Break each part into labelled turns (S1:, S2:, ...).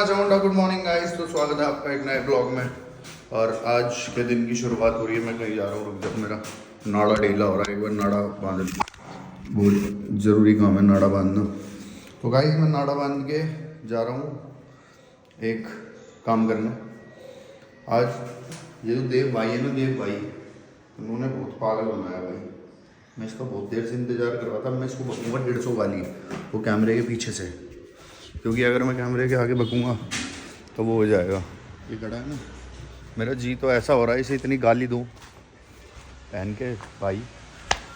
S1: Good morning guys, तो स्वागत है आपका एक नए ब्लॉग में। और आज के दिन की शुरुआत हो रही है। मैं कहीं जा रहा हूँ, रुक जा, मेरा नाड़ा ढीला हो रहा है। एक बार नाड़ा बांध, बहुत ज़रूरी काम है नाड़ा बांधना। तो गाइस मैं नाड़ा बांध के जा रहा हूँ एक काम करने। आज ये जो देव भाई है ना, देव भाई, उन्होंने बहुत पागल बनाया भाई। मैं इसका बहुत देर से इंतज़ार कर रहा था। मैं इसको बकूँगा 150 वाली, वो कैमरे के पीछे से, क्योंकि अगर मैं कैमरे के आगे बकूँगा तो वो हो जाएगा। ये खड़ा है ना, मेरा जी तो ऐसा हो रहा है इसे इतनी गाली दूँ पहन के। भाई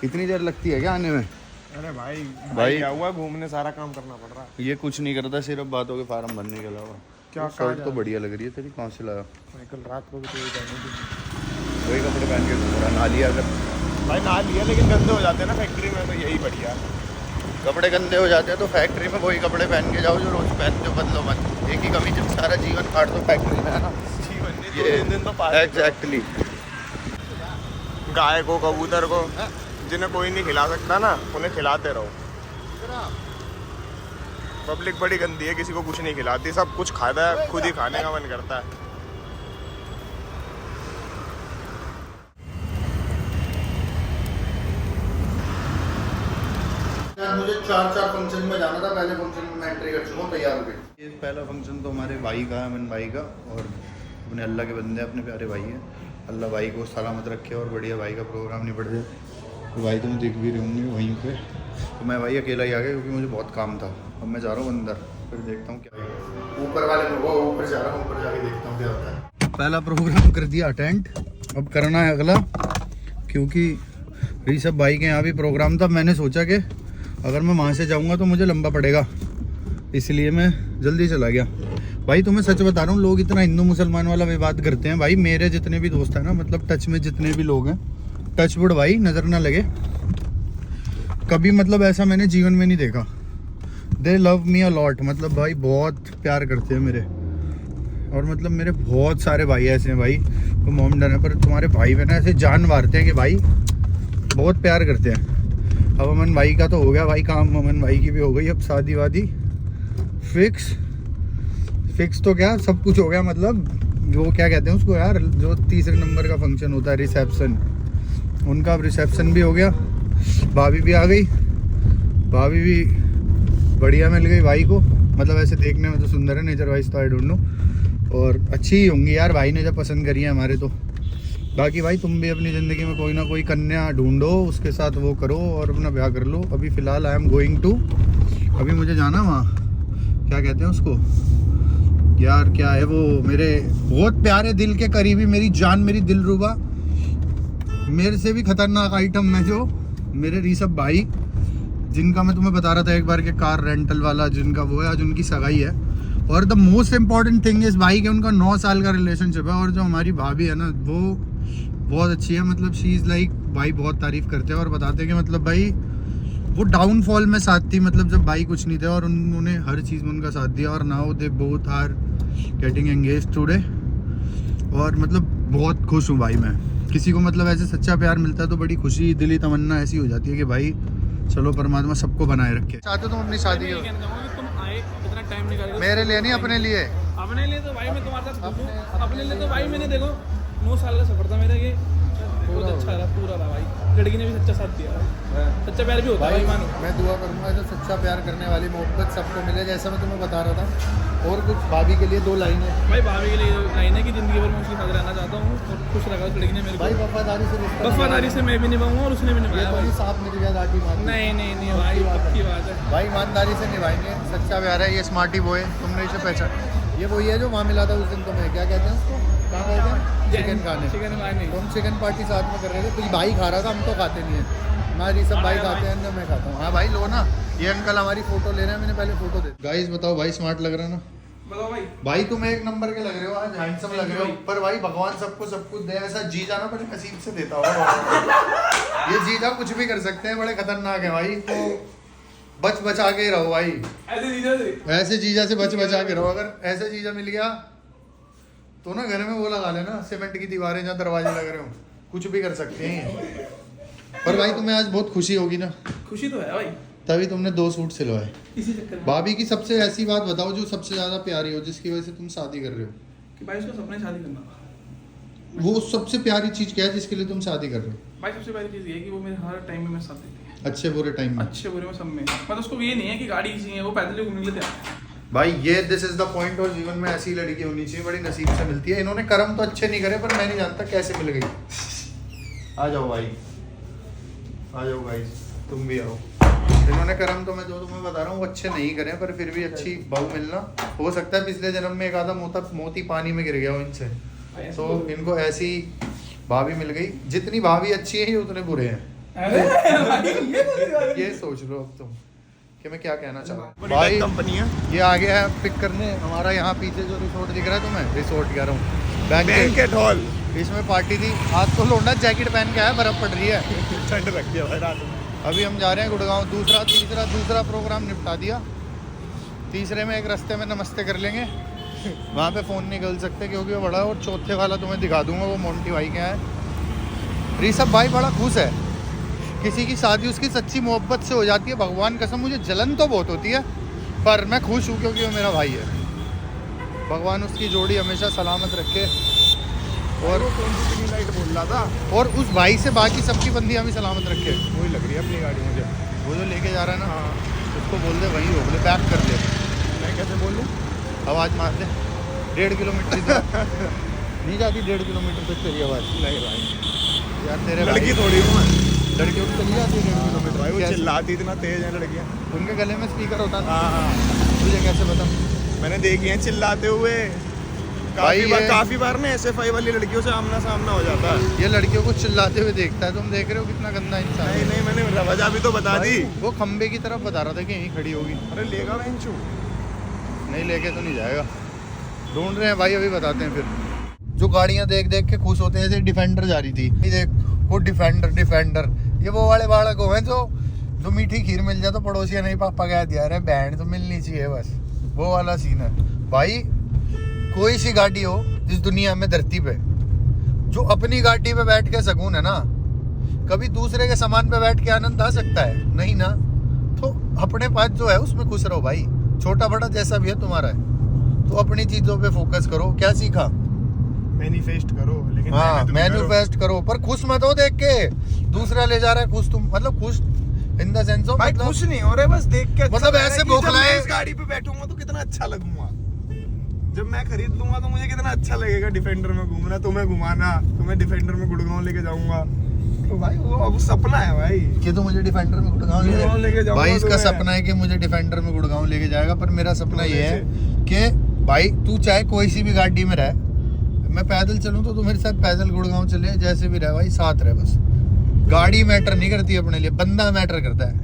S1: इतनी देर लगती है क्या आने में?
S2: अरे भाई
S1: क्या
S2: हुआ, घूमने सारा काम करना पड़ रहा है।
S1: ये कुछ नहीं करता, सिर्फ बातों के फार्म भरने के अलावा।
S2: क्या
S1: शर्ट तो बढ़िया लग रही है तेरी, कहाँ से लाया?
S2: मैं कल रात को भी तो जाने थी।
S1: वही कपड़े पहन के घूम रहा, नहा लिया अगर?
S2: भाई नहा लिया, लेकिन गंदे हो जाते हैं ना फैक्ट्री में, तो यही बढ़िया।
S1: कपड़े गंदे हो जाते हैं तो फैक्ट्री में वही कपड़े पहन के जाओ जो रोज पहनते हो, बदलो मत। एक ही कमी, जब सारा जीवन काट दो फैक्ट्री में, है ना?
S2: जीवन नहीं,
S1: ये
S2: 2 दिन तो पास।
S1: एग्जैक्टली।
S2: गाय को, कबूतर को, जिन्हें कोई नहीं खिला सकता ना, उन्हें खिलाते रहो। पब्लिक बड़ी गंदी है, किसी को कुछ नहीं खिलाती, सब कुछ खाता है, खुद ही खाने का मन करता है।
S1: मुझे चार फंक्शन में जाना था। पहले फंक्शन में मैं एंट्री कर चुका हूँ, तैयार हो गए। ये पहला फंक्शन तो हमारे भाई का है, अमन भाई का, और अपने अल्लाह के बंदे, अपने प्यारे भाई हैं। अल्लाह भाई को सलामत रखे और बढ़िया भाई का प्रोग्राम निपट जाए। तो भाई तुम देख भी रहे होंगे वहीं पे। तो मैं भाई अकेला ही आ गया क्योंकि मुझे बहुत काम था। अब मैं जा रहा हूँ अंदर, फिर देखता हूँ क्या है। ऊपर वाले में वो ऊपर जा रहा हूँ, ऊपर जाके देखता हूँ क्या होता है। पहला प्रोग्राम कर दिया अटेंड, अब करना है अगला, क्योंकि ऋषभ भाई के यहाँ भी प्रोग्राम था। मैंने सोचा कि अगर मैं वहाँ से जाऊँगा तो मुझे लंबा पड़ेगा, इसलिए मैं जल्दी चला गया। भाई तुम्हें सच बता रहा हूँ, लोग इतना हिंदू मुसलमान वाला विवाद करते हैं। भाई मेरे जितने भी दोस्त हैं ना, मतलब टच में जितने भी लोग हैं, टचवुड भाई, नज़र ना लगे कभी, मतलब ऐसा मैंने जीवन में नहीं देखा। दे लव मी अ लॉट, मतलब भाई बहुत प्यार करते हैं मेरे। और मतलब मेरे बहुत सारे भाई ऐसे हैं भाई, तो मोमडन है, पर तुम्हारे भाई बहन ऐसे जान मारते हैं कि भाई बहुत प्यार करते हैं। अब अमन भाई का तो हो गया भाई काम, अमन भाई की भी हो गई अब शादी वादी फिक्स तो क्या, सब कुछ हो गया। मतलब वो क्या कहते हैं उसको यार, जो तीसरे नंबर का फंक्शन होता है, रिसेप्शन, उनका अब रिसेप्शन भी हो गया। भाभी भी आ गई, भाभी भी बढ़िया मिल गई भाई को। मतलब ऐसे देखने में तो सुंदर है, नेचर वाइज तो आई डोंट नो, और अच्छी ही होंगी यार, भाई ने जब पसंद करी है हमारे तो। बाकी भाई तुम भी अपनी ज़िंदगी में कोई ना कोई कन्या ढूंढो, उसके साथ वो करो और अपना ब्याह कर लो। अभी फ़िलहाल आई एम गोइंग टू, अभी मुझे जाना वहाँ, क्या कहते हैं उसको यार, क्या है वो, मेरे बहुत प्यारे दिल के करीबी, मेरी जान, मेरी दिलरुबा, मेरे से भी खतरनाक आइटम में जो मेरे ऋषभ भाई, जिनका मैं तुम्हें बता रहा था एक बार के कार रेंटल वाला, जिनका वो है, आज उनकी सगाई है। और द मोस्ट इम्पॉर्टेंट थिंग इस भाई के, उनका 9 साल का रिलेशनशिप है। और जो हमारी भाभी है ना, वो बहुत अच्छी है। मतलब शी इज़ लाइक, भाई बहुत तारीफ़ करते हैं और बताते हैं कि मतलब भाई वो डाउनफॉल में साथ थी, मतलब जब भाई कुछ नहीं थे, और उन्होंने हर चीज़ में उनका साथ दिया। और now they both are getting engage today. और मतलब बहुत खुश हूँ भाई मैं। किसी को मतलब ऐसे सच्चा प्यार मिलता है तो बड़ी खुशी, दिली तमन्ना ऐसी हो जाती है कि भाई चलो परमात्मा सबको बनाए रखे। चाहते तुम अपनी शादी हो?
S3: तुम आए इतना टाइम निकाल,
S1: मेरे लिए नहीं, अपने लिए।
S3: अपने लिए तो भाई मैं तुम्हारे साथ घूमूं, अपने लिए तो भाई मैंने देखो 9 साल का सफर था मेरा, ये बहुत अच्छा रहा, पूरा रहा भाई। लड़की ने भी सच्चा साथ दिया, सच्चा प्यार भी होता है भाई, मानो।
S1: मैं दुआ करूंगा जो सच्चा प्यार करने वाली मोहब्बत सबको मिले, जैसा मैं तुम्हें बता रहा था। और कुछ भाभी के लिए 2 लाइनें
S3: भाई, भाभी के लिए लाइन है कि जिंदगी भर मैं उसके साथ रहना चाहता हूँ और खुश रखा उस लड़की ने मेरे को।
S1: भाई वफादारी से रिश्ता,
S3: वफादारी से मैं भी निभाऊंगा और उसने भी निभाया भाई।
S1: साफ मिल गया दाटी मार।
S3: नहीं भाई, पक्की बात है
S1: भाई, ईमानदारी से निभाएंगे, सच्चा प्यार है। ये स्मार्टी बॉय, तुमने इसे पहचान, ये वही है जो वहाँ मिला था उस दिन तुम्हें, क्या कहते हैं उसको, कहाँ गए थे? चिकन खाने।
S3: चिकन खाने
S1: तुम चिकन पार्टी साथ में कर रहे थे, कुछ भाई खा रहा था, हम तो खाते नहीं है ना, ऋषभ भाई खाते हैं ना मैं खाता हूँ। हाँ भाई लो ना, ये अंकल हमारी फोटो ले रहे हैं, मैंने पहले फोटो दे। गाइस बताओ भाई, स्मार्ट लग रहा है ना?
S3: बताओ भाई।
S1: भाई तुम एक नंबर के लग रहे हो आज, हैंडसम लग रहे हो। पर भाई भगवान सबको सब कुछ दे, ऐसा जी जाना बड़े नसीब से देता होगा। ये जीजा कुछ भी कर सकते हैं, बड़े खतरनाक है भाई। तो बच बचा के रहो भाई, ऐसे जीजा से बच बचा के रहो। अगर ऐसे जीजा मिल गया तो ना घर में वो लगा लेना, सीमेंट की दीवारें जहाँ दरवाजे लग रहे हो, कुछ भी कर सकते हैं। पर भाई तुम्हें आज बहुत खुशी होगी ना?
S3: खुशी तो है भाई,
S1: तभी तुमने 2 सूट सिलवाए।
S3: इसी चक्कर में
S1: भाभी की सबसे ऐसी बात बताओ जो सबसे ज्यादा प्यारी हो, जिसकी वजह से तुम शादी कर रहे हो।
S3: कि भाई उसका सपना है शादी करना था।
S1: वो सबसे प्यारी चीज क्या है जिसके लिए तुम शादी कर रहे हो?
S3: भाई सबसे पहली चीज़ ये है कि वो मेरे हर टाइम में मेरे साथ देती है,
S1: अच्छे बुरे टाइम में।
S3: अच्छे बुरे में सब में। मतलब उसको ये नहीं है कि गाड़ी चाहिए, वो पैदल ही घूमने के लिए तैयार है।
S1: भाई ये दिस इज द पॉइंट, और जीवन में ऐसी लड़की होनी चाहिए, बड़ी नसीब से मिलती है। इन्होंने कर्म तो अच्छे नहीं करे, पर मैं नहीं जानता कैसे मिल गई। आ जाओ भाई, आ जाओ भाई, तुम भी आओ। इन्होंने कर्म तो मैं जो तुम्हें बता रहा हूँ वो अच्छे नहीं करे, पर फिर भी अच्छी बहू मिलना। हो सकता है पिछले जन्म में एक आधा मोती पानी में गिर गया हो इनसे, तो इनको ऐसी भाभी मिल गई। जितनी भाभी अच्छी है ये उतने बुरे हैं। ये सोच लो अब तुम कि मैं क्या कहना चाह रहा हूँ। भाई
S2: कंपनी है,
S1: ये आ गया है पिक करने हमारा। यहाँ पीछे जो रिसोर्ट दिख रहा है तुम्हें, रिसोर्ट कह रहा हूँ,
S2: बैंकेट हॉल।
S1: इसमें पार्टी थी। आज तो लोंडा जैकेट पहन के आया, बर्फ पड़ रही है।
S2: ठंड लगती है भाई रात में।
S1: अभी हम जा रहे हैं गुड़गांव। दूसरा प्रोग्राम निपटा दिया। तीसरे में एक रास्ते में नमस्ते कर लेंगे, वहाँ पे फ़ोन नहीं कर सकते क्योंकि वो बड़ा है। और चौथे वाला तुम्हें दिखा दूंगा, वो मोंटी भाई के है। ऋषभ भाई बड़ा खुश है। किसी की शादी उसकी सच्ची मोहब्बत से हो जाती है, भगवान कसम मुझे जलन तो बहुत होती है, पर मैं खुश हूँ क्योंकि वो मेरा भाई है। भगवान उसकी जोड़ी हमेशा सलामत रखे। और
S2: वो कौन सी ग्रीन लाइट बोल रहा था?
S1: और उस भाई से बाकी सबकी बंदी हमें सलामत रखे।
S2: वही लग रही है अपनी गाड़ी मुझे।
S1: वो जो लेके जा रहा है ना, उसको बोल दे वहीं हो, बोले बैक कर ले।
S2: मैं कैसे बोलूँ?
S1: आवाज़ मार दे। 1.5 किलोमीटर नहीं जाती, 1.5 किलोमीटर तक तेरी आवाज़।
S2: नहीं भाई,
S1: यार तेरे
S2: लड़की
S1: भाई-
S2: थोड़ी हूँ मैं।
S1: लड़कियों की चली जाती है 1.5 किलोमीटर।
S2: भाई वो
S1: कैसे?
S2: चिल्लाती इतना तेज है लड़कियाँ।
S1: उनके गले में स्पीकर होता था,
S2: हाँ,
S1: तुझे कैसे पता?
S2: मैंने देखी है चिल्लाते हुए।
S1: भाई
S2: काफी बार ना SFI वाली लड़कियों से आमना सामना हो जाता है।
S1: ये लड़कियों को चिल्लाते हुए देखता है। तुम देख रहे हो कितना गंदा इंसान
S2: नहीं
S1: है।
S2: नहीं, मैंने वजह भी तो बता दी।
S1: वो खंबे की तरफ बता रहा था कि यहीं खड़ी होगी।
S2: अरे लेगा बेंचू।
S1: नहीं लेके तो नहीं जाएगा, ढूंढ रहे हैं भाई, अभी बताते हैं फिर। जो गाड़ियां देख देख के खुश होते हैं, जैसे डिफेंडर जा रही थी, ये देख वो डिफेंडर। ये वो वाले बालक हो हैं जो मीठी खीर मिल जाए तो पड़ोसिया नहीं पापा कह दिया, अरे बैंड तो मिलनी चाहिए बस, वो वाला सीन है भाई। कोई सी गाड़ी हो इस दुनिया में धरती पे, जो अपनी गाड़ी पे बैठ के सुकून है ना, कभी दूसरे के सामान पे बैठ के आनंद आ सकता है? नहीं ना। तो अपने पास जो है उसमें खुश रहो भाई, छोटा बड़ा जैसा भी है तुम्हारा है, तो अपनी चीजों पे फोकस करो। क्या सीखा?
S2: मैनिफेस्ट करो, लेकिन
S1: हाँ, मैनिफेस्ट करो, पर खुश मत हो देख के दूसरा ले जा रहा है। खुश तुम मतलब खुश इन द सेंस ऑफ,
S2: भाई
S1: मतलब
S2: कुछ नहीं हो रहा है, बस देख के अच्छा
S1: मतलब
S2: लग रहा है
S1: ऐसे
S2: कि
S1: बौखलाए-
S2: जब मैं इस गाड़ी पे बैठूंगा तो कितना अच्छा लगूंगा। जब मैं खरीद लूंगा तो मुझे कितना अच्छा लगेगा डिफेंडर में घूमना, तुम्हें घुमाना, तुम्हें डिफेंडर में गुड़गांव लेके जाऊंगा। तो भाई वो अब सपना है भाई
S1: कि तू मुझे डिफेंडर में गुड़गांव
S2: लेके जाऊंगा।
S1: भाई इसका
S2: तुम्हें।
S1: सपना है कि मुझे डिफेंडर में गुड़गांव लेके जाएगा, पर मेरा सपना ये है कि भाई तू चाहे कोई सी भी गाड़ी में रहे, मैं पैदल चलूं तो तू मेरे साथ पैदल गुड़गांव चले, जैसे भी रहे भाई साथ रहे बस। गाड़ी मैटर नहीं करती अपने लिए, बंदा मैटर करता है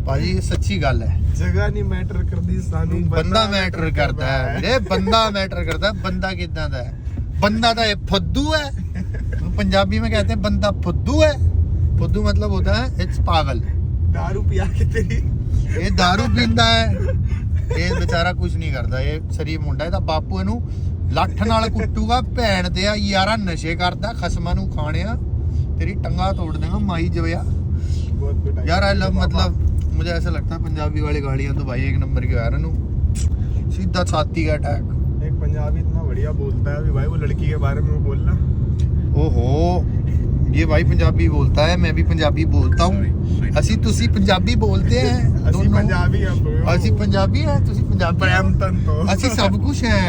S1: भाजी, ये सच्ची गल है।
S2: जगह नहीं मैटर करती सानू,
S1: बंदा मैटर करता है ਵੀਰੇ, बंदा मैटर करता है। बंदा कितना दा है? बंदा तो ये फुद्दू है। पंजाबी में कहते हैं बंदा फुद्दू है। फुद्दू मतलब होता है इट्स पागल।
S2: दारू पिया के तेरी
S1: ये दारू पींदा है, ये बेचारा कुछ नहीं करता, ये शरीफ मुंडा है। ਬਾਪੂ ਇਹਨੂੰ ਲੱਠ ਨਾਲ ਕੁੱਟੂਗਾ, ਭੈਣ ਦੇ ਯਾਰਾ ਨਸ਼ੇ ਕਰਦਾ, ਖਸਮਾਂ ਨੂੰ ਖਾਣਿਆ, तेरी टंगा तोड़ देगा माई जो यार। आई लव, मतलब मुझे ऐसा लगता है पंजाबी वाली गाड़ियां तो भाई एक नंबर की यार, सीधा छाती का अटैक।
S2: एक पंजाबी इतना बढ़िया बोलता है अभी भाई, वो लड़की के बारे में बोलना।
S1: ओहो, ये भाई पंजाबी बोलता है, मैं भी पंजाबी बोलता हूँ। असी तुसी पंजाबी बोलते हैं
S2: ਅਸੀਂ ਪੰਜਾਬੀ ਆ bro।
S1: ਅਸੀਂ ਪੰਜਾਬੀ ਹੈ, ਤੁਸੀਂ ਪੰਜਾਬੀ ਹੋ।
S2: ਬ੍ਰੈਂਪਟਨ ਤੋਂ
S1: ਅਸੀਂ ਸਭ ਕੁਝ ਹੈ।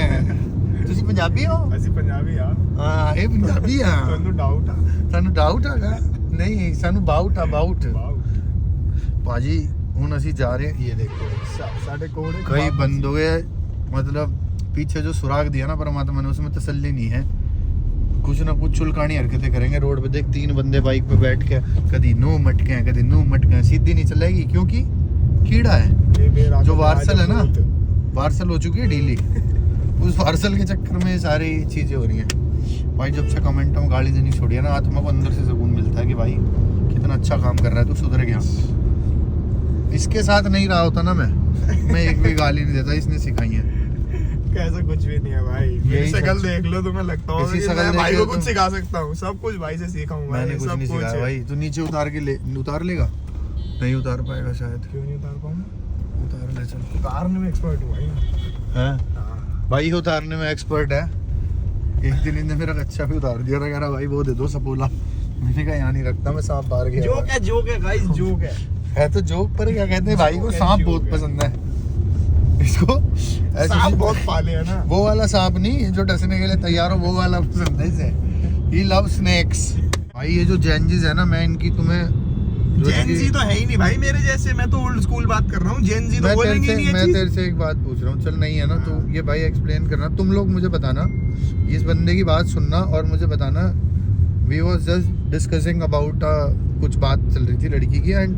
S1: ਤੁਸੀਂ ਪੰਜਾਬੀ ਹੋ?
S2: ਅਸੀਂ ਪੰਜਾਬੀ ਆ।
S1: ਹਾਂ, ਇਹ ਪੰਜਾਬੀ ਆ।
S2: ਤੁਹਾਨੂੰ ਡਾਊਟ ਆ?
S1: ਤੁਹਾਨੂੰ ਡਾਊਟ ਹੈਗਾ? ਨਹੀਂ, ਸਾਨੂੰ ਬਾਊਟ ਆ, ਬਾਊਟ। ਭਾਜੀ ਹੁਣ ਅਸੀਂ ਜਾ ਰਹੇ ਹਾਂ, ये देखो
S2: ਸਾਡੇ ਕੋਲ
S1: कई बंदों के मतलब पीछे जो सुराग दिया ना परमात्मा ने, उसमें तसल्ली नहीं है। कुछ ना कुछ चुलकानी हरकतें करेंगे रोड पे। देख 3 बंदे बाइक पे बैठ के कभी नू मटके हैं, कभी नू मटके हैं, सीधी नहीं चलेगी क्योंकि कीड़ा है। जो वार्सल है ना, वार्सल हो चुकी है ढीली, उस वार्सल के चक्कर में सारी चीजें हो रही हैं भाई। जब से कमेंटों में गाली देनी छोड़ी है ना, आत्मा को अंदर से सुकून मिलता है कि भाई कितना अच्छा काम कर रहा है, तू सुधर गया। इसके साथ नहीं रहा होता ना मैं एक भी गाली नहीं देता, इसने सिखाई है।
S2: कैसा कुछ भी नहीं है भाई, मेरी शक्ल देख लो, तुम्हें लगता होगा
S1: इसी
S2: कि
S1: शक्ल
S2: मैं
S1: देख
S2: भाई
S1: लो
S2: को कुछ
S1: तुम।
S2: सिखा सकता हूँ। सब कुछ भाई से सीखा हूँ भाई,
S1: मैंने कुछ
S2: सब
S1: नहीं सिखाया
S2: है।
S1: भाई। तू नीचे उतार लेगा? नहीं उतार पाएगा शायद।
S2: क्यों नहीं उतार पाऊंगा?
S1: उतार ले चल।
S2: उतारने में एक्सपर्ट हूँ भाई।
S1: हैं
S2: हाँ।
S1: भाई उतारने में एक्सपर्ट है। एक दिन इनने मेरा कच्चा भी उतार दिया था, कह रहा भाई वो दे दो सपोला। मैंने कहा यहाँ नहीं रखता मैं, सांप बाहर गया।
S2: जोक है गाइस, जोक
S1: है तो जोक, पर क्या कहते हैं भाई को सांप बहुत पसंद है इसको।
S2: सांप बहुत पाले है ना।
S1: वो वाला सांप नहीं जो डसने के लिए तैयार हो, वो वाला पसंद है इसे। ही लव स्नेक्स। भाई ये जो जेनजीज है ना, मैं इनकी तुम्हें
S2: जेनजी तो है ही नहीं भाई मेरे जैसे, मैं तो ओल्ड स्कूल बात कर रहा हूँ। जेनजी तो बोलेंगे नहीं।
S1: मैं तेरे से एक बात पूछ रहा हूँ, चल नहीं है ना तो ये भाई एक्सप्लेन करना, तुम लोग मुझे बताना, इस बंदे की बात सुनना और मुझे बताना। We was just discussing about कुछ बात चल रही थी लड़की की, एंड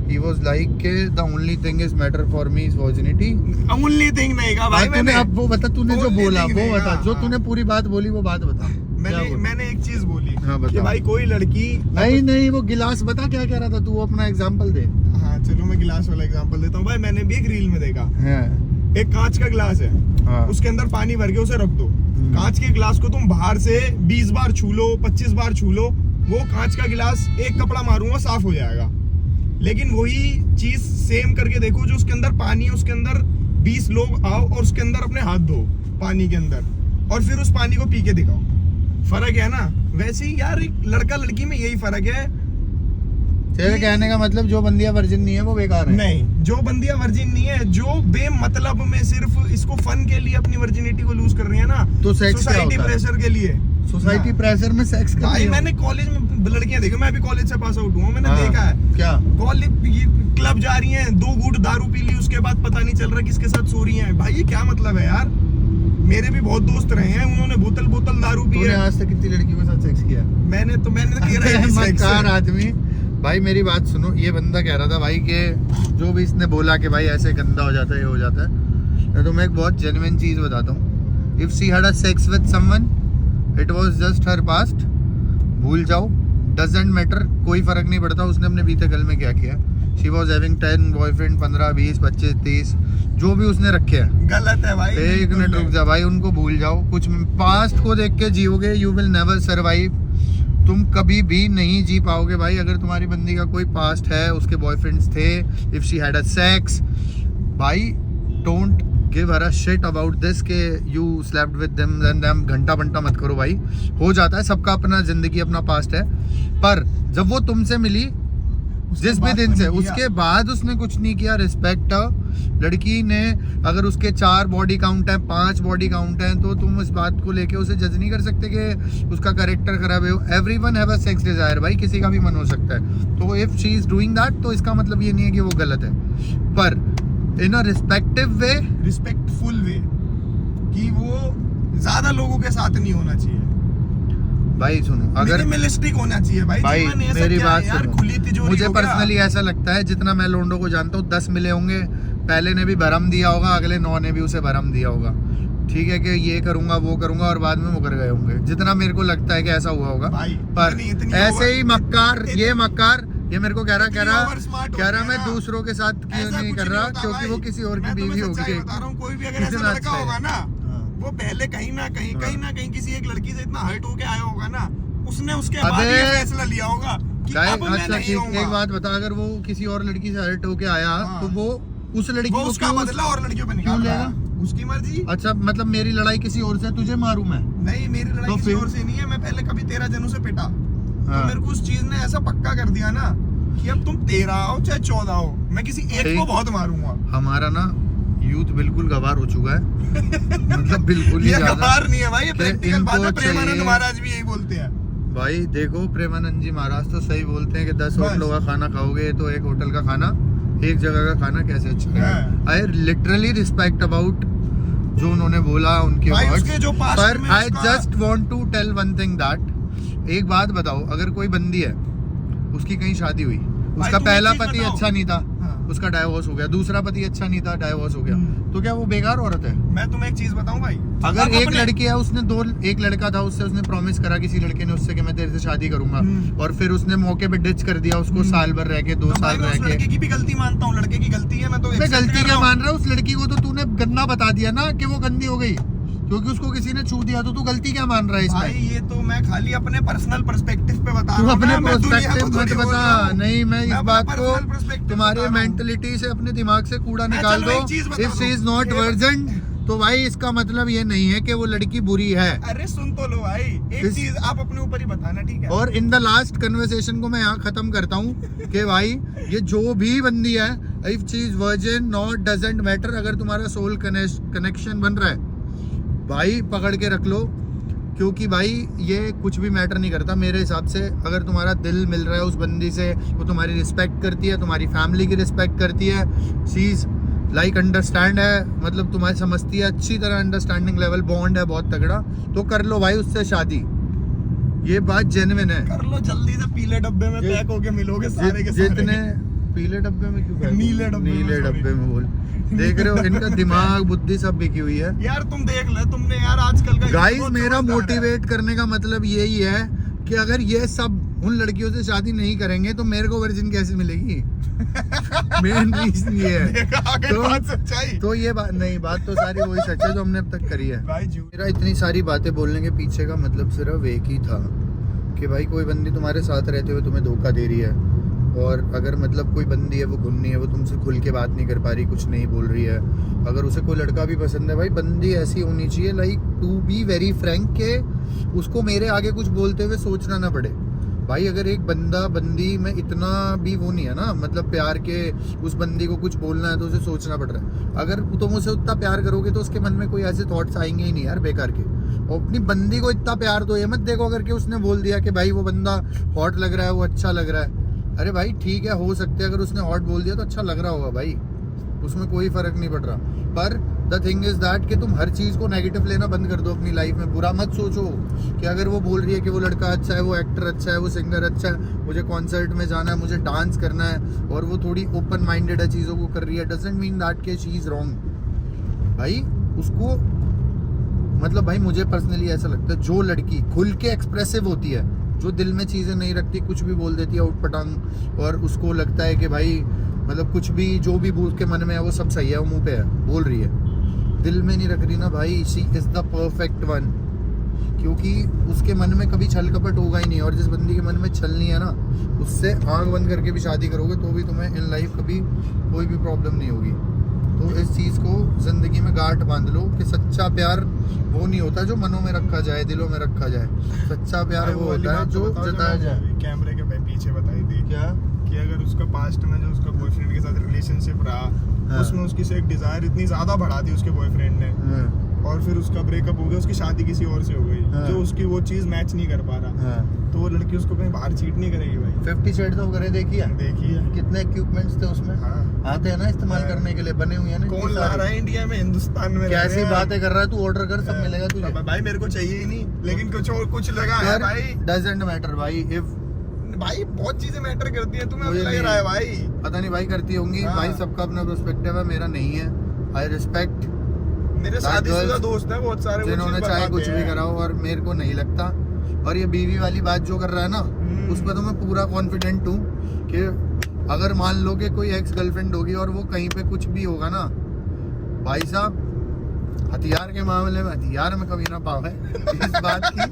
S1: ही वाज लाइक के the only thing is matter for me is virginity.
S2: Only thing नहीं कहा भाई मैंने।
S1: अब वो बता, तूने जो
S2: Only
S1: बोला
S2: thing
S1: वो
S2: नहीं,
S1: बता,
S2: हाँ,
S1: जो
S2: हाँ।
S1: तूने पूरी बात बोली वो बात बता।
S2: मैंने एक चीज बोली।
S1: हाँ, बता।
S2: कि भाई कोई लड़की
S1: नहीं वो गिलास बता क्या कह रहा था तू, अपना एग्जांपल दे।
S2: हाँ चलो मैं गिलास वाला एग्जांपल देता हूँ भाई। मैंने भी एक रील में देखा,
S1: हाँ
S2: एक कांच का गिलास है,
S1: हाँ।
S2: उसके अंदर पानी भर के उसे रख दो। कांच के गिलास को तुम बाहर से 20 बार छू लो, 25 बार छू लो, वो कांच का गिलास एक कपड़ा मारूंगा साफ हो जाएगा। लेकिन वही चीज सेम करके देखो, जो उसके अंदर पानी है उसके अंदर 20 लोग आओ और उसके अंदर अपने हाथ धो पानी के अंदर, और फिर उस पानी को पी के दिखाओ। फर्क है ना। वैसे ही यार एक लड़का लड़की में यही फर्क है।
S1: तेरे कहने का मतलब जो बंदियां वर्जिन नहीं है वो बेकार है?
S2: नहीं, जो बंदियां वर्जिन नहीं है, जो बेमतलब में सिर्फ इसको फन के लिए अपनी वर्जिनिटी को लूज कर रही है ना,
S1: तो सेक्स क्या
S2: सोसाइटी
S1: होता है?
S2: प्रेशर के लिए।
S1: सोसाइटी प्रेशर में सेक्स कर
S2: भाई
S1: रही हो?
S2: मैंने कॉलेज में लड़कियां देखी, मैं भी कॉलेज से पास आउट हुआ, मैंने
S1: हाँ,
S2: देखा है।
S1: क्या
S2: कॉलेज क्लब जा रही हैं, 2 घूंट दारू पी ली, उसके बाद पता नहीं चल रहा किसके साथ सो रही हैं। भाई ये क्या मतलब है यार। मेरे भी बहुत दोस्त रहे हैं, उन्होंने बोतल दारू पी
S1: तूने
S2: है।
S1: आज तक कितनी लड़कियों के साथ सेक्स किया?
S2: मैंने तो कह रहा है
S1: मक्कार आदमी। भाई मेरी बात सुनो, ये बंदा कह रहा था भाई कि जो भी इसने बोला कि भाई ऐसे गंदा हो जाता है, ये हो जाता है, तो तुम्हें एक बहुत जेन्युइन चीज बताता हूँ। If she had a sex with someone, it was just her past. भूल जाओ, डजंट मैटर, कोई फर्क नहीं पड़ता उसने अपने बीते कल में क्या किया। शी वाज हैविंग 10 बॉयफ्रेंड, 15, 20, 25, 30 जो भी उसने रखे हैं।
S2: गलत है भाई।
S1: एक मिनट रुक जा भाई, उनको भूल जाओ। कुछ पास्ट को देख के जियोगे, यू विल नेवर सर्वाइव। तुम कभी भी नहीं जी पाओगे भाई। अगर तुम्हारी बंदी का कोई पास्ट है, उसके बॉयफ्रेंड्स थे, if she had a sex, भाई don't give her a shit about this के you slept with them and them. घंटा बंटा मत करो भाई, हो जाता है, सबका अपना जिंदगी अपना पास्ट है। पर जब वो तुमसे मिली जिस भी दिन से, उसके बाद उसने कुछ नहीं किया, रिस्पेक्ट। लड़की ने अगर उसके 4 बॉडी काउंट है, 5 बॉडी काउंट है, तो तुम इस बात को लेके उसे जज नहीं कर सकते कि उसका कैरेक्टर खराब है। Everyone have a sex Dzire भाई, किसी का भी मन हो सकता है। तो if she is doing that, तो इसका मतलब ये नहीं है कि वो गलत है, पर इन अ रिस्पेक्टिव वे,
S2: रिस्पेक्टफुल वे, कि वो ज्यादा लोगों के साथ नहीं होना चाहिए
S1: भाई। सुनो, अगर
S2: मिनिमलिस्टिक होना चाहिए भाई।
S1: भाई
S2: जीवन ऐसा
S1: मेरी
S2: क्या
S1: बात
S2: है यार,
S1: सुनो,
S2: खुली तिजोरी
S1: मुझे
S2: हो गया।
S1: पर्सनली ऐसा लगता है, जितना मैं लोंडो को जानता हूँ, 10 मिले होंगे, पहले ने भी भरम दिया होगा, अगले 9 ने भी उसे भरम दिया होगा। ठीक है कि ये करूंगा वो करूंगा, और बाद में मुकर गए होंगे, जितना मेरे को लगता है कि ऐसा हुआ होगा।
S2: भाई,
S1: पर
S2: इतनी
S1: ऐसे ही मक्कार, ये मेरे को कह रहा
S2: oversmart हो गया
S1: मैं
S2: ना।
S1: दूसरों के साथ क्यों
S2: ऐसा
S1: नहीं
S2: कुछ
S1: कर रहा,
S2: होता
S1: क्योंकि
S2: भाई।
S1: वो किसी और की
S2: मैं
S1: बीवी
S2: तुम्हें सच्चाई
S1: होगी।
S2: बता रहा हूँ, कोई भी अगर ऐसा
S1: इतना
S2: लड़का
S1: अच्छा है।
S2: होगा ना,
S1: हाँ।
S2: वो पहले कहीं ना कहीं किसी एक लड़की से इतना हर्ट होके आया होगा ना, उसने उसके
S1: अबे,
S2: बाद ये फैसला लिया होगा कि अब मैं
S1: अच्छा
S2: नहीं
S1: ठीक,
S2: होऊंगा।
S1: एक बात बता, अगर वो किसी और लड़की से हर्ट होके आया,
S2: हाँ।
S1: तो वो उस लड़की
S2: वो
S1: को
S2: उसका
S1: क्यों
S2: बदला और लड़कियों पे
S1: क्यों
S2: निकाल रहा
S1: लेगा?
S2: है। उसकी मर्जी।
S1: अच्छा, मतलब मेरी लड़ाई किसी और से, तुझे मारूं मैं?
S2: नहीं, मेरी लड़ाई
S1: तो
S2: किसी
S1: फिर?
S2: और से नहीं है। मैं पहले कभी 13 जनों से पिटा, तो
S1: हाँ।
S2: मेरे को उस चीज ने ऐसा पक्का कर दिया ना कि अब तुम 13 हो चाहे 14 हो, मैं किसी एक
S1: ठीक।
S2: को बहुत मारूंगा।
S1: हमारा ना यूथ बिल्कुल गवार हो चुका है मतलब बिल्कुल ही
S2: ये
S1: ज्यादा।
S2: गवार नहीं है भाई, ये
S1: कि
S2: प्रैक्टिकल बात है।
S1: इनको
S2: प्रेमानंद
S1: चाहिए-
S2: महाराज भी यही बोलते हैं
S1: भाई देखो, प्रेमानंद जी महाराज तो सही बोलते हैं कि 10
S2: बस।
S1: होटलों का खाना खाओगे तो एक होटल का खाना, एक जगह का खाना कैसे अच्छा है।
S2: हाँ।
S1: आई लिटरली रिस्पेक्ट अबाउट जो उन्होंने बोला, उनके
S2: भाई
S1: वर्ड्स।
S2: उसके जो पास्ट
S1: पर
S2: में
S1: आई
S2: उसका-
S1: just want to tell one thing that, एक बात बताओ, अगर कोई बंदी है, उसकी कहीं शादी हुई, उसका
S2: तुम एक
S1: पहला
S2: चीज
S1: पति
S2: बताओ।
S1: अच्छा नहीं था,
S2: हाँ।
S1: उसका डाइवोर्स हो गया, दूसरा पति अच्छा नहीं था, डाइवोर्स हो गया, तो क्या वो बेकार औरत है?
S2: मैं तुम्हें एक चीज बताऊं भाई,
S1: अगर
S2: अब
S1: एक
S2: अपने-
S1: लड़की है, उसने एक लड़का था, उससे उसने प्रॉमिस करा किसी लड़के ने उससे कि मैं तेरे से शादी करूंगा, और फिर उसने मौके पे डिच कर दिया उसको, साल भर रह के, 2
S2: तो भाई
S1: साल
S2: मैं
S1: रह
S2: उस
S1: के।
S2: लड़के की भी गलती मानता हूँ, लड़के की गलती है, मैं तो
S1: मैं
S2: accept
S1: गलती
S2: कर
S1: क्या
S2: रहा हूँ।
S1: मान रहा हूँ? उस लड़की को तो तूने गंदा बता दिया ना कि वो गंदी हो गई। क्योंकि उसको किसी ने छू दिया तो तू गलती क्या मान रहा है
S2: भाई
S1: इसमें?
S2: ये तो मैं खाली अपने पर्सनल पर्सपेक्टिव पे बता
S1: तू
S2: रहा हूँ
S1: अपने
S2: ना, मैं दुनिया
S1: पर्सपेक्टिव
S2: को
S1: मत
S2: थोड़ी बोल
S1: बता।
S2: रहा हूँ।
S1: नहीं, मैं इस
S2: अपना
S1: बात
S2: personal
S1: को
S2: perspective
S1: तुम्हारे
S2: बता रहा हूँ।
S1: मेंटलिटी से अपने दिमाग से कूड़ा निकाल
S2: चलो
S1: दो।
S2: एक चीज बता
S1: इफ शी
S2: दो।
S1: इज नॉट
S2: ये-
S1: वर्जन तो भाई इसका मतलब ये नहीं है कि वो लड़की बुरी है।
S2: अरे सुन तो लो भाई, एक
S1: इस-
S2: चीज आप अपने ऊपर ही बताना, ठीक है?
S1: और इन द लास्ट कन्वर्सेशन को मैं यहाँ खत्म करता हूँ कि भाई ये जो भी बंदी है, if she is virgin not doesn't matter. अगर तुम्हारा सोल कनेक्शन बन रहा है भाई पकड़ के रख लो, क्योंकि भाई ये कुछ भी मैटर नहीं करता मेरे हिसाब से। अगर तुम्हारा दिल मिल रहा है उस बंदी से, वो तुम्हारी रिस्पेक्ट करती है, तुम्हारी फैमिली की रिस्पेक्ट करती है, चीज लाइक अंडरस्टैंड है, मतलब तुम्हारी समझती है अच्छी तरह, अंडरस्टैंडिंग लेवल बॉन्ड है बहुत तगड़ा, तो कर लो भाई उससे शादी। ये बात जेन्युइन है।
S2: कर लो जल्दी से, पीले डब्बे में पैक होके मिलोगे सारे के सारे।
S1: जितने पीले डब्बे में क्यों कहते हो?
S2: नीले डब्बे में,
S1: नीले
S2: sorry।
S1: डब्बे में बोल। देख रहे हो इनका दिमाग बुद्धि सब बिकी हुई है।
S2: यार तुम देख ले, तुमने यार आजकल का
S1: गाइस
S2: बहुत
S1: मेरा
S2: समझदार है।
S1: मोटिवेट करने का मतलब यही है कि अगर ये सब उन लड़कियों से शादी नहीं करेंगे तो मेरे को वर्जिन कैसे मिलेगी? मेन रीजन ये है।
S2: देखा, आगे
S1: तो-
S2: बात सच्चाई।
S1: तो ये बात नहीं, बात तो सारी वही सच है जो हमने अब तक करी है।
S2: भाई जू
S1: मेरा इतनी सारी बातें बोलने के पीछे का मतलब सिर्फ एक ही था कि भाई कोई बंदी तुम्हारे साथ रहते हुए तुम्हें धोखा दे रही है, और अगर मतलब कोई बंदी है वो गुन्नी है, वो तुमसे खुल के बात नहीं कर पा रही, कुछ नहीं बोल रही है, अगर उसे कोई लड़का भी पसंद है, भाई बंदी ऐसी होनी चाहिए like to be very frank के उसको मेरे आगे कुछ बोलते हुए सोचना ना पड़े। भाई अगर एक बंदा बंदी में इतना भी वो नहीं है ना, मतलब प्यार के उस बंदी को कुछ बोलना है तो उसे सोचना पड़ रहा है। अगर तुम उसे उतना प्यार करोगे तो उसके मन में कोई ऐसे थॉट्स आएंगे ही नहीं यार बेकार के। और अपनी बंदी को इतना प्यार दो, ये मत देखो अगर कि उसने बोल दिया कि भाई वो बंदा हॉट लग रहा है, वो अच्छा लग रहा है, अरे भाई ठीक है हो सकता है अगर उसने हॉट बोल दिया तो अच्छा लग रहा होगा भाई, उसमें कोई फर्क नहीं पड़ रहा। पर द थिंग इज दैट कि तुम हर चीज़ को नेगेटिव लेना बंद कर दो अपनी लाइफ में। बुरा मत सोचो कि अगर वो बोल रही है कि वो लड़का अच्छा है, वो एक्टर अच्छा है, वो सिंगर अच्छा है, मुझे कॉन्सर्ट में जाना है, मुझे डांस करना है, और वो थोड़ी ओपन माइंडेड है, चीज़ों को कर रही है, डजंट मीन दैट कि शी इज रॉन्ग। भाई उसको मतलब भाई मुझे पर्सनली ऐसा लगता है जो लड़की खुल के एक्सप्रेसिव होती है, जो दिल में चीज़ें नहीं रखती, कुछ भी बोल देती है उटपटांग, और उसको लगता है कि भाई मतलब कुछ भी जो भी बोल के मन में है वो सब सही है, वो मुंह पे है बोल रही है, दिल में नहीं रख रही ना भाई, she is the perfect one. क्योंकि उसके मन में कभी छल कपट होगा ही नहीं, और जिस बंदी के मन में छल नहीं है ना, उससे आंख बंद करके भी शादी करोगे तो भी तुम्हें इन लाइफ कभी कोई भी प्रॉब्लम नहीं होगी। तो इस चीज़ को ज़िंदगी में गांठ बांध लो कि सच्चा प्यार वो नहीं होता जो मनों में रखा जाए, दिलों में रखा जाए। सच्चा प्यार वो होता है जो जताया जाए।
S2: कैमरे के पीछे बताई थी
S1: क्या
S2: कि अगर उसका पास्ट में जो उसका बॉयफ्रेंड के साथ रिलेशनशिप रहा,
S1: हाँ।
S2: उसमें उसकी से एक डिजायर इतनी ज्यादा बढ़ा दी उसके बॉयफ्रेंड ने, और फिर उसका ब्रेकअप हो गया, उसकी शादी किसी और से हो गई,
S1: हाँ।
S2: जो उसकी वो चीज मैच नहीं कर पा रहा, तो वो लड़की उसको कहीं बाहर चीट नहीं करेगी भाई।
S1: 50 शेड्स ऑफ ग्रे देखी है?
S2: देखी है।
S1: कितने इक्विपमेंट्स थे उसमें,
S2: हाँ।
S1: आते हैं ना इस्तेमाल
S2: हाँ।
S1: करने के लिए, बने हुए हैं ना
S2: कौन
S1: इतनी
S2: ला
S1: सारी।
S2: रहा है इंडिया में, हिंदुस्तान में?
S1: कैसी बातें कर रहा है तू, ऑर्डर कर सब मिलेगा तुझे।
S2: भाई मेरे को चाहिए ही नहीं, लेकिन कुछ और कुछ लगा है भाई।
S1: डजंट मैटर भाई, इफ
S2: भाई बहुत चीजें मैटर करती है, तुम्हें
S1: मुझे
S2: लग
S1: नहीं।
S2: रहा है भाई?
S1: पता नहीं भाई करती होंगी,
S2: हाँ।
S1: भाई सबका अपना पर्सपेक्टिव है, मेरा नहीं है। आई रिस्पेक्ट
S2: मेरे शादीशुदा दोस्त हैं बहुत सारे, वो
S1: जिन्होंने
S2: चीज़
S1: चाहे
S2: बताते
S1: कुछ भी
S2: हैं।
S1: करा हो, और मेरे को नहीं लगता। और ये बीवी वाली बात जो कर रहा है ना, उस पर तो मैं पूरा कॉन्फिडेंट हूँ कि अगर मान लो कि कोई एक्स गर्लफ्रेंड होगी और वो कहीं पे कुछ भी होगा ना, भाई साहब हथियार के मामले में हथियार में कभी ना पावे इस बात की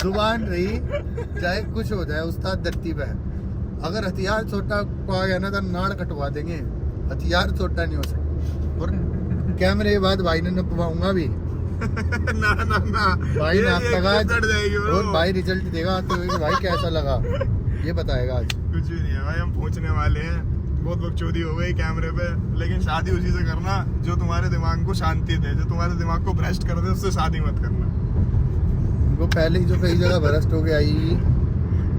S1: जुबान रही, चाहे कुछ हो जाए उस्ताद धरती पे। अगर हथियार छोटा पा गया ना तो नाड़ कटवा देंगे, हथियार छोटा नहीं हो सकता। और कैमरे ये बात भाई ने नपवाऊंगा भी
S2: ना ना ना
S1: भाई ने आप तक आज,
S2: कट जाएगी bro।
S1: और भाई रिजल्ट देगा आते हुए कि भाई कैसा लगा, ये बताएगा आज।
S2: कुछ भी नहीं है भाई, हम पहुंचने वाले हैं। बहुत बकचोदी हो गई कैमरे पे, लेकिन शादी उसी से करना जो तुम्हारे दिमाग को शांति दे, जो तुम्हारे दिमाग को भ्रष्ट कर दे, उससे शादी मत करना।
S1: वो पहले ही जो कई जगह भ्रष्ट हो गया आई,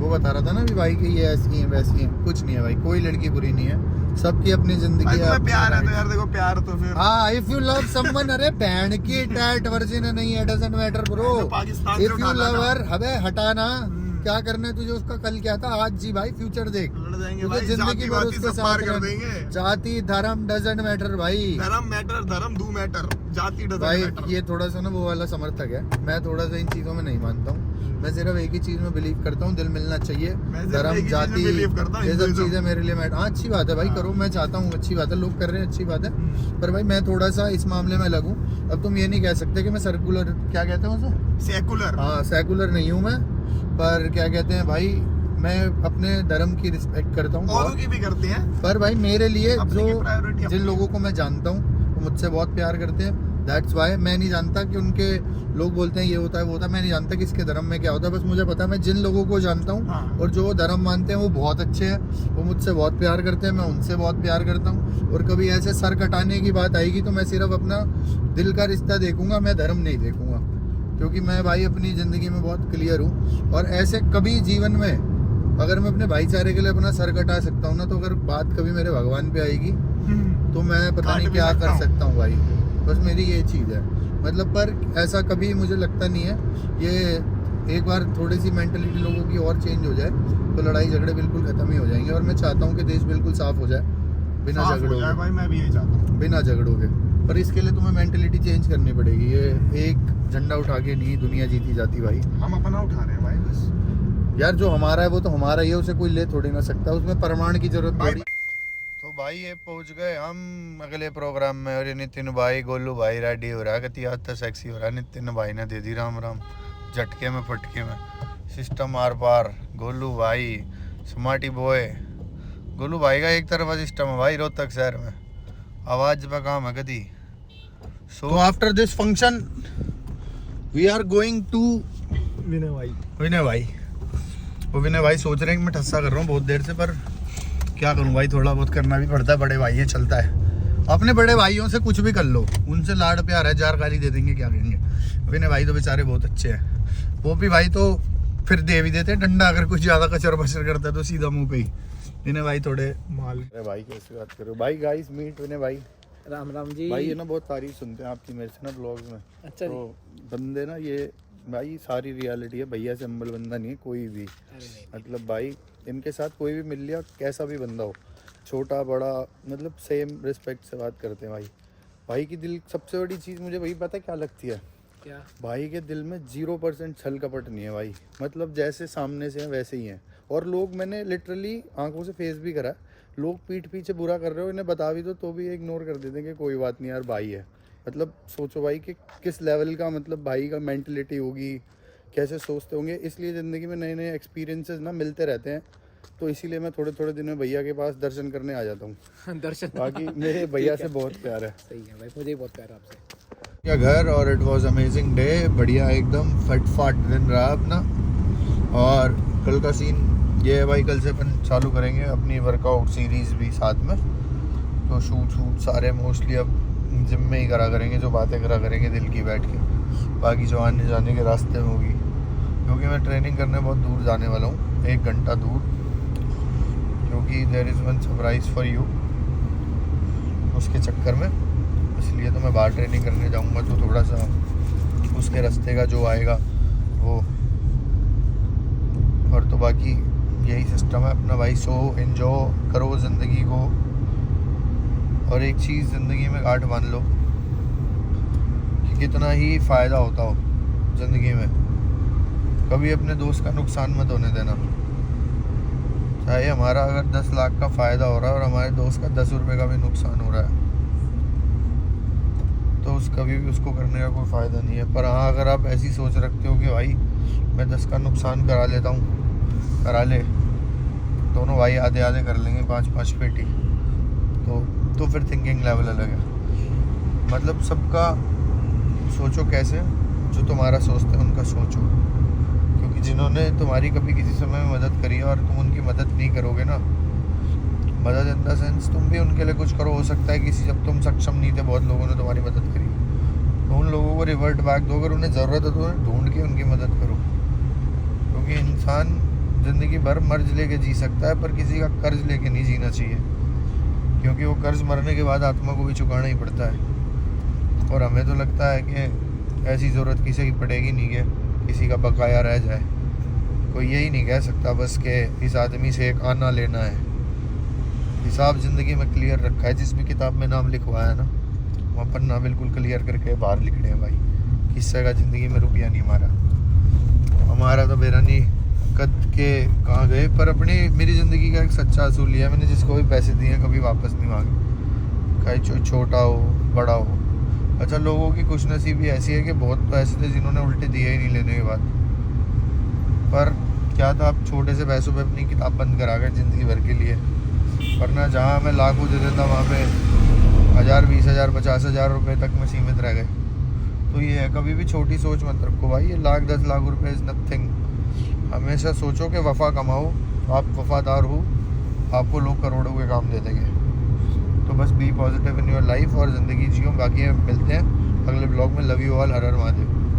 S1: वो बता रहा था ना भी भाई कि ये ऐसी है वैसी है, कुछ नहीं है भाई, कोई लड़की बुरी नहीं है, सबकी अपनी जिंदगी
S2: भाई
S1: है।
S2: तुम्हें
S1: अपनी
S2: प्यार है तो
S1: life।
S2: यार देखो, प्यार तो फिर
S1: हाँ, इफ यू लव समवन, अरे बहन की टैट वर्जिन है नहीं है, डजंट मैटर ब्रो।
S2: जो पाकिस्तान से
S1: इफ यू
S2: उठाना
S1: लव हर, हबे हटाना क्या करना है तुझे उसका, कल क्या था आज जी भाई फ्यूचर देख,
S2: लड़ जाएंगे
S1: तुझे
S2: भाई,
S1: जिंदगी
S2: जाति
S1: भर
S2: वाति
S1: उसके
S2: सब पार
S1: साथ
S2: कर
S1: रहना।
S2: देंगे।
S1: जाति धर्म डजंट मैटर भाई।
S2: धर्म मैटर, धर्म डू मैटर, जाति डजंट
S1: भाई
S2: मैटर।
S1: ये थोड़ा सा ना वो वाला समर्थक है, मैं थोड़ा सा इन चीज़ों में नहीं मानता हूँ। मैं सिर्फ एक ही चीज में बिलीव करता हूँ, दिल मिलना चाहिए,
S2: मैं सिर्फ एक
S1: धर्म
S2: ही चीज में
S1: जाति
S2: believe करता हूँ,
S1: ये सब
S2: हिंदुइज्म।
S1: चीजें मेरे लिए मैटर। हाँ अच्छी बात है भाई, करो, मैं चाहता हूँ, अच्छी बात है, लोग कर रहे हैं, अच्छी बात है, पर भाई मैं थोड़ा सा इस मामले में लगूं। अब तुम ये नहीं कह सकते कि मैं सर्कुलर, क्या कहते हैं उसे,
S2: सेकुलर।
S1: हाँ सेकुलर नहीं हूँ मैं, पर क्या कहते हैं भाई, मैं अपने धर्म की रिस्पेक्ट करता हूँ
S2: औरों की भी करते हैं,
S1: पर भाई मेरे लिए
S2: अपनी की
S1: जो
S2: priority अपनी।
S1: जिन लोगों को मैं जानता हूँ वो मुझसे बहुत प्यार करते हैं, दैट्स वाई। मैं नहीं जानता कि उनके लोग बोलते हैं ये होता है वो होता है, मैं नहीं जानता किसके धर्म में क्या होता है, बस मुझे पता है मैं जिन लोगों को जानता हूँ
S2: हाँ।
S1: और जो वो धर्म मानते हैं वो बहुत अच्छे हैं, वो मुझसे बहुत प्यार करते हैं, मैं उनसे बहुत प्यार करता हूँ। और कभी ऐसे सर कटाने की बात आएगी तो मैं सिर्फ अपना दिल का रिश्ता देखूंगा, मैं धर्म नहीं देखूंगा, क्योंकि मैं भाई अपनी ज़िंदगी में बहुत क्लियर हूँ। और ऐसे कभी जीवन में अगर मैं अपने भाईचारे के लिए अपना सर कटा सकता हूँ ना, तो अगर बात कभी मेरे भगवान पे आएगी तो मैं पता
S2: काट
S1: नहीं
S2: भी
S1: क्या
S2: सकता
S1: कर
S2: हूँ।
S1: सकता हूँ भाई, बस मेरी ये चीज़ है मतलब। पर ऐसा कभी मुझे लगता नहीं है, ये एक बार थोड़ी सी मेंटलिटी लोगों की और चेंज हो जाए तो लड़ाई झगड़े बिल्कुल ख़त्म ही हो जाएंगे। और मैं चाहता हूँ कि देश बिल्कुल साफ़ हो जाए बिना
S2: साफ हो
S1: झगड़ों
S2: जाए
S1: के,
S2: भाई, मैं भी यही चाहता हूँ।
S1: बिना झगड़ों के। पर इसके लिए तुम्हें मेंटलिटी चेंज करनी पड़ेगी, ये एक झंडा उठा के नहीं दुनिया जीती जाती भाई।
S2: हम अपना उठा रहे हैं भाई बस।
S1: यार जो हमारा है वो तो हमारा ही है, उसे कोई ले थोड़ी ना सकता, उसमें प्रमाण की जरूरत
S2: भाई-
S1: थोड़ी। तो भाई ये पहुंच गए हम अगले प्रोग्राम में, और ये नितिन भाई गोलू भाई रेडी हो रहा है, कहती आज तो सेक्सी हो रहा है। नितिन भाई ने दे दी राम राम झटके में फटके में, सिस्टम आर पार। गोलू भाई स्मार्टी बॉय, गोलू भाई का एक तरफा सिस्टम है भाई रोहतक शहर में, आवाज पे काम है कदी। So after this function we are going to
S2: Vinay भाई,
S1: विनय भाई। वो विनय भाई सोच रहे हैं कि मैं ठस्सा कर रहा हूँ बहुत देर से, पर क्या करूँ भाई, थोड़ा बहुत करना भी पड़ता है, बड़े भाई है, चलता है। अपने बड़े भाइयों से कुछ भी कर लो, उनसे लाड प्यार है, जार गाली दे देंगे क्या कहेंगे। विनय भाई तो बेचारे बहुत अच्छे हैं, वो भी भाई तो फिर दे भी देते हैं डंडा, अगर कुछ ज़्यादा कचर बचर करता है तो सीधा मुंह पे ही। विनय भाई थोड़े
S2: माल।
S1: अरे भाई कैसे बात करो भाई, गाइस मीट विनय भाई।
S3: राम राम जी
S1: भाई ये ना बहुत तारीफ सुनते हैं आपकी मेरे से ना ब्लॉग्स में।
S3: अच्छा
S1: तो बंदे ना ये भाई सारी रियलिटी है, भैया से अम्बल बंदा नहीं है कोई भी, मतलब भाई इनके साथ कोई भी मिल लिया, कैसा भी बंदा हो, छोटा बड़ा, मतलब सेम रिस्पेक्ट से बात करते हैं भाई। भाई की दिल, सबसे बड़ी चीज़ मुझे वही पता है क्या लगती है,
S3: क्या
S1: भाई के दिल में 0% छल कपट नहीं है भाई, मतलब जैसे सामने से हैं वैसे ही हैं। और लोग, मैंने लिटरली आंखों से फेस भी करा, लोग पीठ पीछे बुरा कर रहे हो, इन्हें बता भी दो तो भी इग्नोर कर देते हैं कि कोई बात नहीं यार भाई है। मतलब सोचो भाई कि किस लेवल का मतलब भाई का मेंटलिटी होगी, कैसे सोचते होंगे। इसलिए ज़िंदगी में नए नए एक्सपीरियंसेस ना मिलते रहते हैं, तो इसीलिए मैं थोड़े थोड़े दिन में भैया के पास दर्शन करने आ जाता हूँ।
S3: दर्शन
S1: बाकी मेरे भैया से बहुत प्यार है।
S3: सही है भाई, मुझे भी बहुत प्यार है आपसे।
S1: या घर, और इट वाज अमेजिंग डे, बढ़िया एकदम फटफाट दिन रहा अपना। और कल का सीन ये है भाई, कल से अपन चालू करेंगे अपनी वर्कआउट सीरीज़ भी साथ में, तो शूट सारे मोस्टली अब जिम में ही करा करेंगे, जो बातें करा करेंगे दिल की बैठ के, बाकी जो आने जाने के रास्ते में होगी, क्योंकि मैं ट्रेनिंग करने बहुत दूर जाने वाला हूँ, 1 घंटा दूर, क्योंकि there is one surprise for you, उसके चक्कर में। इसलिए तो मैं बाहर ट्रेनिंग करने जाऊँगा, तो थोड़ा सा उसके रास्ते का जो आएगा वो, और तो बाकी यही सिस्टम है अपना भाई। सो एंजॉय करो ज़िंदगी को, और एक चीज़ ज़िंदगी में गांठ बांध लो कि कितना ही फ़ायदा होता हो ज़िंदगी में, कभी अपने दोस्त का नुकसान मत होने देना। चाहे हमारा अगर 10 लाख का फ़ायदा हो रहा है और हमारे दोस्त का 10 रुपये का भी नुकसान हो रहा है, तो कभी भी उसको करने का कोई फ़ायदा नहीं है। पर हाँ, अगर आप ऐसी सोच रखते हो कि भाई मैं 10 का नुकसान करा लेता हूँ, करा ले, दोनों भाई आधे आधे कर लेंगे 5-5 पेटी, तो फिर थिंकिंग लेवल अलग है। मतलब सबका सोचो, कैसे जो तुम्हारा सोचते हैं उनका सोचो, क्योंकि जिन्होंने तुम्हारी कभी किसी समय में मदद करी है और तुम उनकी मदद नहीं करोगे ना, मदद इन द सेंस तुम भी उनके लिए कुछ करो, हो सकता है किसी, जब तुम सक्षम नहीं थे बहुत लोगों ने तुम्हारी मदद करी, तो उन लोगों को रिवर्ट बैक दो, अगर उन्हें ज़रूरत है तो उन्हें ढूंढ के उनकी मदद करो, क्योंकि इंसान ज़िंदगी भर मर्ज लेके जी सकता है, पर किसी का कर्ज लेके नहीं जीना चाहिए, क्योंकि वो कर्ज मरने के बाद आत्मा को भी चुकाना ही पड़ता है। और हमें तो लगता है कि ऐसी ज़रूरत किसी की पड़ेगी नहीं कि किसी का बकाया रह जाए, कोई यही नहीं कह सकता बस कि इस आदमी से एक आना लेना है। हिसाब ज़िंदगी में क्लियर रखा है, जिस भी किताब में नाम लिखवाया ना, वहाँ पन्ना बिल्कुल क्लियर करके बाहर लिख रहे हैं भाई, किससे का ज़िंदगी में रुपया नहीं हमारा। हमारा तो बेरानी कद के कहाँ गए, पर अपनी मेरी ज़िंदगी का एक सच्चा असूल लिया मैंने, जिसको भी पैसे दिए हैं कभी वापस नहीं मांगे, चाहे छोटा हो बड़ा हो। अच्छा, लोगों की खुशनसीबी ऐसी है कि बहुत पैसे थे जिन्होंने उल्टे दिए ही नहीं लेने के बाद, पर क्या था, आप छोटे से पैसों पे अपनी किताब बंद करा गए ज़िंदगी भर के लिए। वरना जहाँ मैं लाखों दे देता वहाँ पे 1000, 20,000, 50,000 रुपये तक में सीमित रह गए। तो ये है, कभी भी छोटी सोच मत रखो भाई, ये लाख 10 लाख रुपए इज़ नथिंग। हमेशा सोचो कि वफ़ा कमाओ, आप वफ़ादार हो, आपको लोग करोड़ों के काम दे देंगे। तो बस be positive in your life और ज़िंदगी जियो। बाकी हम मिलते हैं अगले ब्लॉग में। Love you all, her her Mahadev.